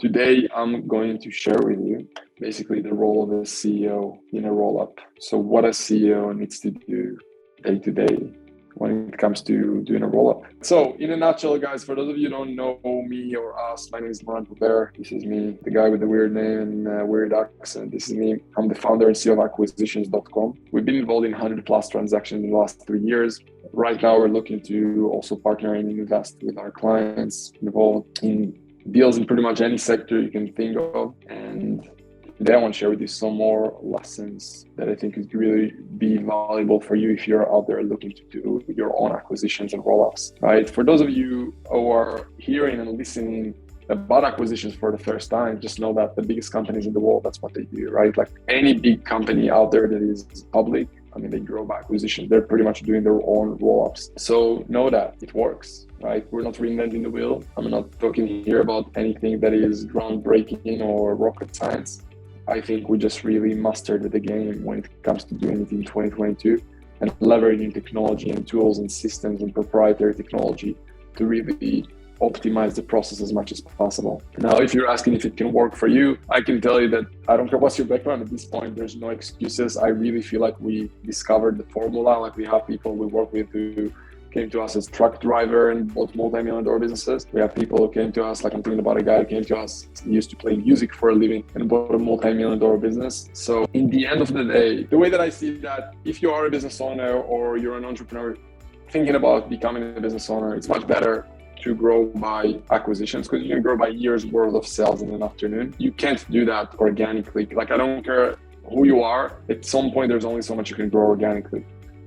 Today, I'm going to share with you basically the role of a CEO in a roll-up. So what a CEO needs to do day to day when it comes to doing a roll-up. So in a nutshell, guys, for those of you who don't know me or us, my name is Moran. Pober. This is me, the guy with the weird name and weird accent. This is me. I'm the founder and CEO of acquisitions.com. We've been involved in 100 plus transactions in the last 3 years. Right now, we're looking to also partner and invest with our clients involved in deals in pretty much any sector you can think of. And today I want to share with you some more lessons that I think could really be valuable for you if you're out there looking to do your own acquisitions and roll-ups, right? For those of you who are hearing and listening about acquisitions for the first time, just know that the biggest companies in the world, that's what they do, right? Like any big company out there that is public, they grow by acquisition. They're pretty much doing their own roll-ups. So know that it works, right? We're not reinventing the wheel. I'm not talking here about anything that is groundbreaking or rocket science. I think we just really mastered the game when it comes to doing it in 2022 and leveraging technology and tools and systems and proprietary technology to really optimize the process as much as possible. Now, if you're asking if it can work for you, I can tell you that I don't care what's your background at this point, there's no excuses. I really feel like we discovered the formula. Like we have people we work with who came to us as truck driver and built multi-million-dollar businesses. We have people who came to us, like I'm thinking about a guy who came to us, he used to play music for a living and bought a multi-million-dollar business. So in the end of the day, the way that I see that, if you are a business owner or you're an entrepreneur thinking about becoming a business owner, it's much better to grow by acquisitions because you can grow by years worth of sales in an afternoon. You can't do that organically. Like I don't care who you are, at some point there's only so much you can grow organically,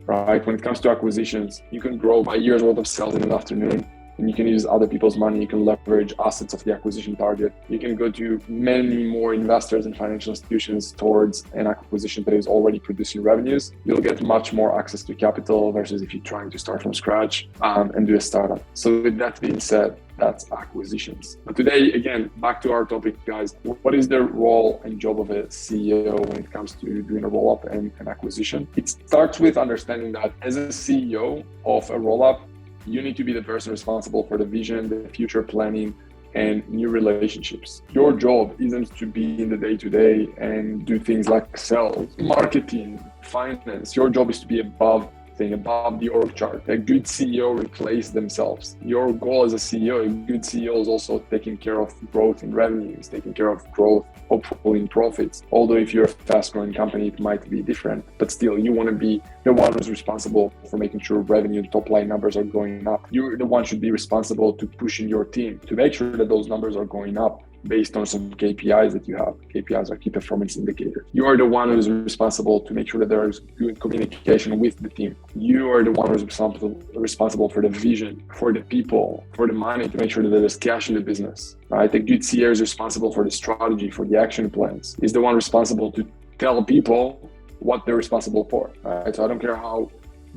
right? When it comes to acquisitions, you can grow by years worth of sales in an afternoon, and you can use other people's money. You can leverage assets of the acquisition target. You can go to many more investors and financial institutions towards an acquisition that is already producing revenues. You'll get much more access to capital versus if you're trying to start from scratch and do a startup. So with that being said, that's acquisitions. But today, again, back to our topic, guys. What is the role and job of a CEO when it comes to doing a roll-up and an acquisition? It starts with understanding that as a CEO of a roll-up, you need to be the person responsible for the vision, the future planning, and new relationships. Your job isn't to be in the day-to-day and do things like sales, marketing, finance. Your job is to be above the org chart. A good CEO replaces themselves. Your goal as a CEO, a good CEO is also taking care of growth in revenues, taking care of growth, hopefully in profits. Although if you're a fast-growing company, it might be different, but still you want to be the one who's responsible for making sure revenue and top line numbers are going up. You're the one should be responsible to pushing your team to make sure that those numbers are going up based on some KPIs that you have. KPIs are key performance indicators. You are the one who's responsible to make sure that there is good communication with the team. You are the one who's responsible for the vision, for the people, for the money, to make sure that there's cash in the business, right? The good CEO is responsible for the strategy, for the action plans. He's the one responsible to tell people what they're responsible for, right? So I don't care how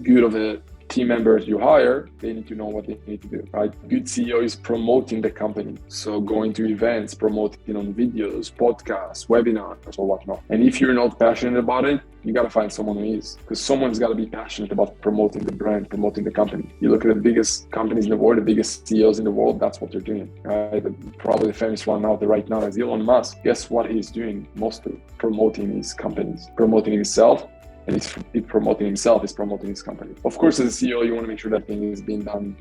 good of a team members you hire, they need to know what they need to do, right? Good CEO is promoting the company. So going to events, promoting on videos, podcasts, webinars, or whatnot. And if you're not passionate about it, you got to find someone who is, because someone's got to be passionate about promoting the brand, promoting the company. You look at the biggest companies in the world, the biggest CEOs in the world, that's what they're doing, right? Probably the famous one out there right now is Elon Musk. Guess what he's doing? Mostly promoting his companies, promoting himself. And he's promoting himself, he's promoting his company. Of course, as a CEO, you want to make sure that thing is being done,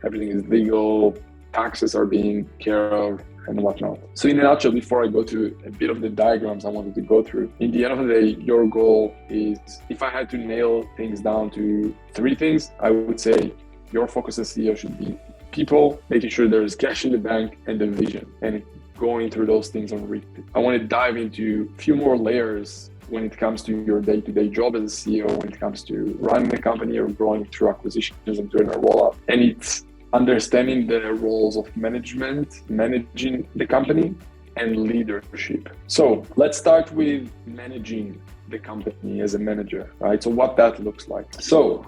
everything is legal, taxes are being care of, and whatnot. So in a nutshell, before I go to a bit of the diagrams I wanted to go through, in the end of the day, your goal is, if I had to nail things down to 3 things, I would say your focus as CEO should be people, making sure there's cash in the bank, and the vision, and going through those things on repeat. I want to dive into a few more layers when it comes to your day-to-day job as a CEO, when it comes to running a company or growing through acquisitions and doing a roll-up. And it's understanding the roles of management, managing the company, and leadership. So let's start with managing the company as a manager, right? So what that looks like. So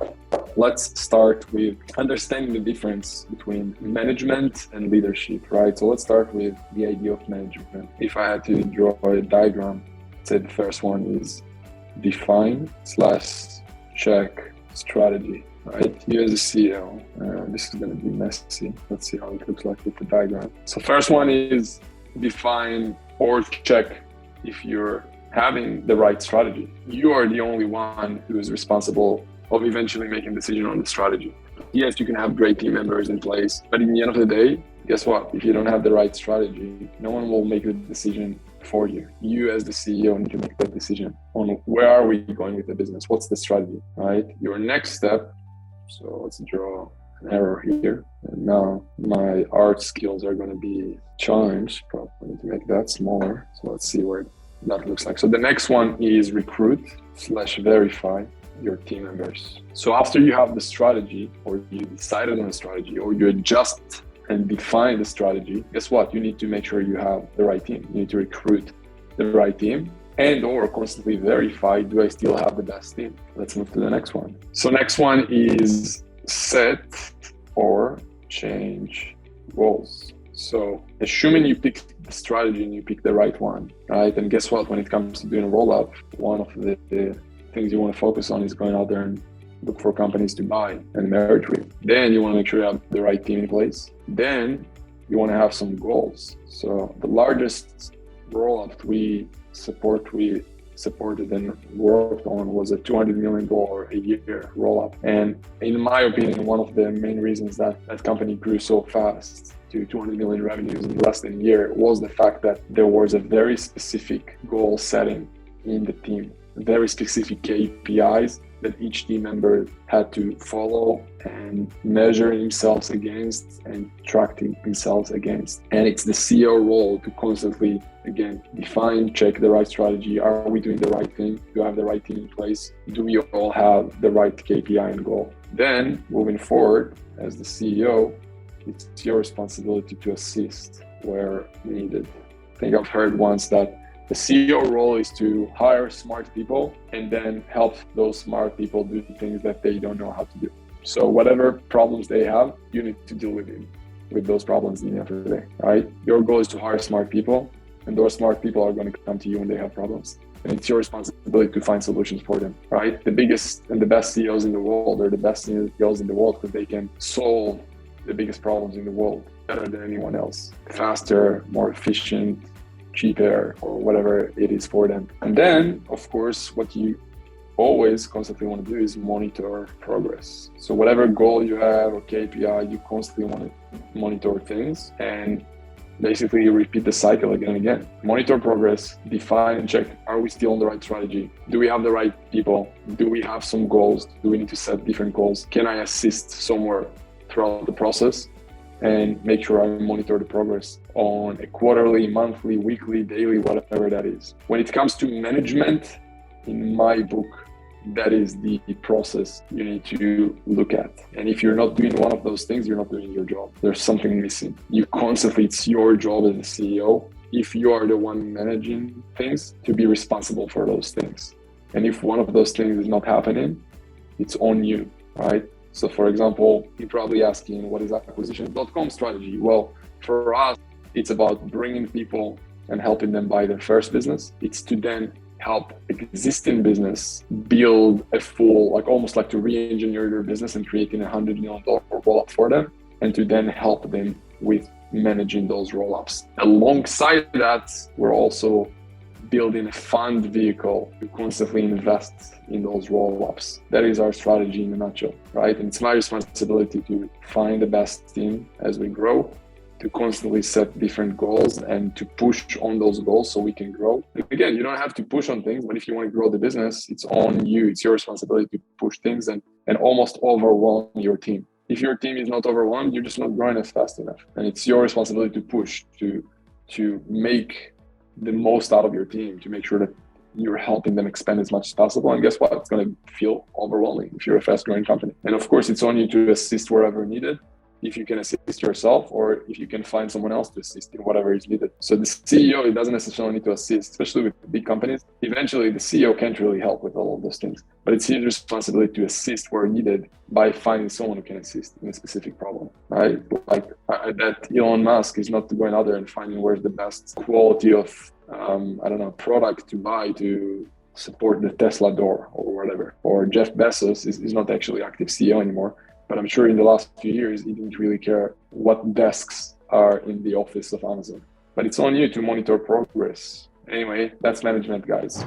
let's start with understanding the difference between management and leadership, right? So let's start with the idea of management. If I had to draw a diagram, say the first one is define/check strategy, right? You as a CEO, this is going to be messy. Let's see how it looks like with the diagram. So first one is define or check if you're having the right strategy. You are the only one who is responsible of eventually making a decision on the strategy. Yes, you can have great team members in place, but in the end of the day, guess what? If you don't have the right strategy, no one will make the decision for you. You as the CEO need to make that decision on where are we going with the business? What's the strategy, right? Your next step. So let's draw an arrow here. And now my art skills are going to be challenged. Probably need to make that smaller. So let's see where that looks like. So the next one is recruit/verify your team members. So after you have the strategy, or you decided on a strategy, or you adjust and define the strategy, guess what? You need to make sure you have the right team. You need to recruit the right team and or constantly verify, do I still have the best team? Let's move to the next one. So next one is set or change goals. So assuming you pick the strategy and you pick the right one, right? And guess what? When it comes to doing a roll-up, one of the things you want to focus on is going out there and look for companies to buy and merge with. Then you want to make sure you have the right team in place. Then you want to have some goals. So the largest roll-up we supported and worked on was a $200 million a year roll-up. And in my opinion, one of the main reasons that company grew so fast to 200 million revenues in less than a year was the fact that there was a very specific goal setting in the team, very specific KPIs that each team member had to follow and measure themselves against and track themselves against. And it's the CEO role to constantly, again, define, check the right strategy. Are we doing the right thing? Do I have the right team in place? Do we all have the right KPI and goal? Then, moving forward, as the CEO, it's your responsibility to assist where needed. I think I've heard once that the CEO role is to hire smart people and then help those smart people do things that they don't know how to do. So whatever problems they have, you need to deal with those problems in the end of the day, right? Your goal is to hire smart people, and those smart people are going to come to you when they have problems. And it's your responsibility to find solutions for them, right? The biggest and the best CEOs in the world are the best CEOs in the world because they can solve the biggest problems in the world better than anyone else. Faster, more efficient, cheaper, or whatever it is for them. And then, of course, what you always constantly want to do is monitor progress. So whatever goal you have or KPI, you constantly want to monitor things and basically repeat the cycle again and again. Monitor progress, define and check, are we still on the right strategy? Do we have the right people? Do we have some goals? Do we need to set different goals? Can I assist somewhere throughout the process? And make sure I monitor the progress on a quarterly, monthly, weekly, daily, whatever that is. When it comes to management, in my book, that is the process you need to look at. And if you're not doing one of those things, you're not doing your job. There's something missing. It's your job as a CEO, if you are the one managing things, to be responsible for those things. And if one of those things is not happening, it's on you, right? So for example, you're probably asking, what is acquisition.com strategy? Well, for us, it's about bringing people and helping them buy their first business. It's to then help existing business build a full, almost like to re-engineer their business and creating $100 million roll-up for them, and to then help them with managing those roll-ups. Alongside that, we're also building a fund vehicle to constantly invest in those roll-ups. That is our strategy in a nutshell, right? And it's my responsibility to find the best team as we grow, to constantly set different goals and to push on those goals so we can grow. Again, you don't have to push on things, but if you want to grow the business, it's on you. It's your responsibility to push things and almost overwhelm your team. If your team is not overwhelmed, you're just not growing as fast enough. And it's your responsibility to push, to make the most out of your team, to make sure that you're helping them expand as much as possible. And guess what? It's going to feel overwhelming if you're a fast growing company. And of course, it's on you to assist wherever needed, if you can assist yourself, or if you can find someone else to assist in whatever is needed. So the CEO, it doesn't necessarily need to assist, especially with big companies. Eventually, the CEO can't really help with all of those things, but it's his responsibility to assist where needed by finding someone who can assist in a specific problem, right? I bet Elon Musk is not going out there and finding where's the best quality of, product to buy to support the Tesla door or whatever. Or Jeff Bezos is not actually active CEO anymore. But I'm sure in the last few years, he didn't really care what desks are in the office of Amazon. but it's on you to monitor progress. Anyway, that's management, guys.